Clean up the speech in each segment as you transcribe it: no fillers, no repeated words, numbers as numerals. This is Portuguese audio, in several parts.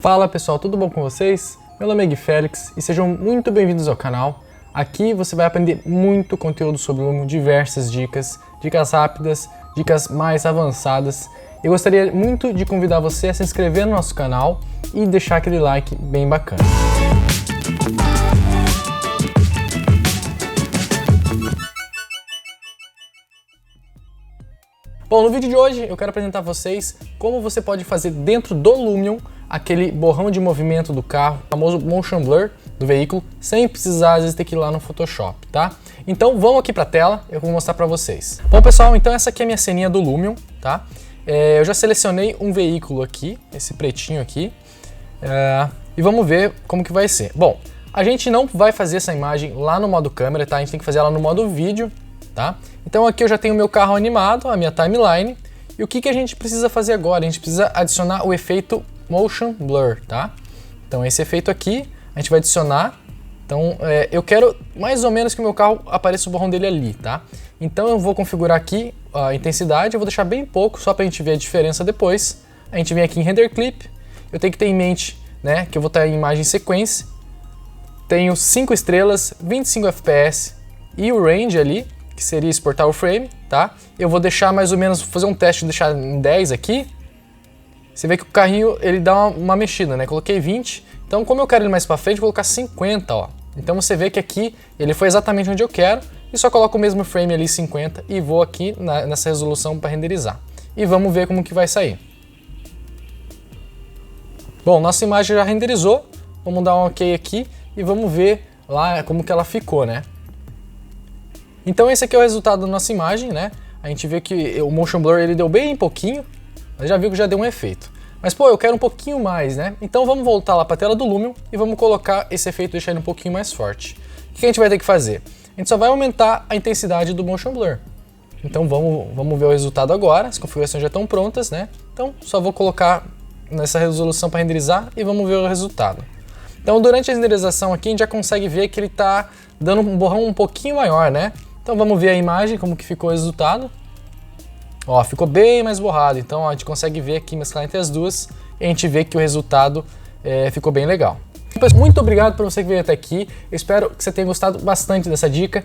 Fala pessoal, tudo bom com vocês? Meu nome é Gui Félix e sejam muito bem-vindos ao canal. Aqui você vai aprender muito conteúdo sobre Lumion, diversas dicas, dicas rápidas, dicas mais avançadas. Eu gostaria muito de convidar você a se inscrever no nosso canal e deixar aquele like bem bacana. Bom, no vídeo de hoje eu quero apresentar a vocês como você pode fazer dentro do Lumion aquele borrão de movimento do carro, o famoso motion blur do veículo, sem precisar às vezes ter que ir lá no Photoshop, tá? Então vamos aqui para a tela, eu vou mostrar para vocês. Bom pessoal, então essa aqui é a minha ceninha do Lumion, tá? Eu já selecionei um veículo aqui, esse pretinho aqui, e vamos ver como que vai ser. Bom, a gente não vai fazer essa imagem lá no modo câmera, tá? A gente tem que fazer ela no modo vídeo, tá? Então aqui eu já tenho o meu carro animado, a minha timeline, e o que a gente precisa fazer agora? A gente precisa adicionar o efeito Motion Blur, tá? Então esse efeito aqui a gente vai adicionar. Então eu quero mais ou menos que o meu carro apareça o borrão dele ali, tá? Então eu vou configurar aqui a intensidade, eu vou deixar bem pouco, só pra gente ver a diferença depois. A gente vem aqui em Render Clip, eu tenho que ter em mente, né, que eu vou estar em imagem sequência. Tenho 5 estrelas, 25 FPS e o range ali, que seria exportar o frame, tá? Eu vou deixar mais ou menos, fazer um teste, deixar em 10 aqui. Você vê que o carrinho, ele dá uma mexida, né? Coloquei 20, então como eu quero ele mais pra frente, vou colocar 50, ó. Então você vê que aqui ele foi exatamente onde eu quero e só coloco o mesmo frame ali, 50, e vou aqui nessa resolução para renderizar. E vamos ver como que vai sair. Bom, nossa imagem já renderizou, vamos dar um OK aqui e vamos ver lá como que ela ficou, né? Então esse aqui é o resultado da nossa imagem, né? A gente vê que o Motion Blur ele deu bem pouquinho, mas já viu que já deu um efeito. Mas pô, eu quero um pouquinho mais, né? Então vamos voltar lá para a tela do Lumion e vamos colocar esse efeito, deixar ele um pouquinho mais forte. O que a gente vai ter que fazer? A gente só vai aumentar a intensidade do Motion Blur. Então vamos ver o resultado agora, as configurações já estão prontas, né? Então só vou colocar nessa resolução para renderizar e vamos ver o resultado. Então durante a renderização aqui a gente já consegue ver que ele está dando um borrão um pouquinho maior, né? Então vamos ver a imagem, como que ficou o resultado. Ó, ficou bem mais borrado, então ó, a gente consegue ver aqui, mesclar entre as duas, e a gente vê que o resultado ficou bem legal. Muito obrigado por você que veio até aqui, eu espero que você tenha gostado bastante dessa dica.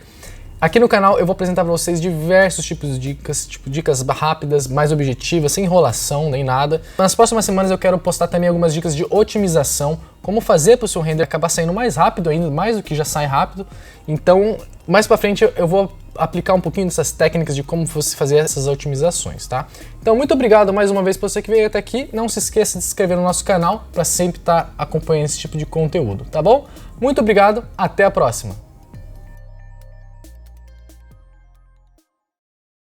Aqui no canal eu vou apresentar para vocês diversos tipos de dicas, dicas rápidas, mais objetivas, sem enrolação nem nada. Nas próximas semanas eu quero postar também algumas dicas de otimização, como fazer para o seu render acabar saindo mais rápido ainda, mais do que já sai rápido. Então, mais para frente eu vou aplicar um pouquinho dessas técnicas de como você fazer essas otimizações, tá? Então, muito obrigado mais uma vez por você que veio até aqui. Não se esqueça de se inscrever no nosso canal para sempre estar acompanhando esse tipo de conteúdo, tá bom? Muito obrigado, até a próxima!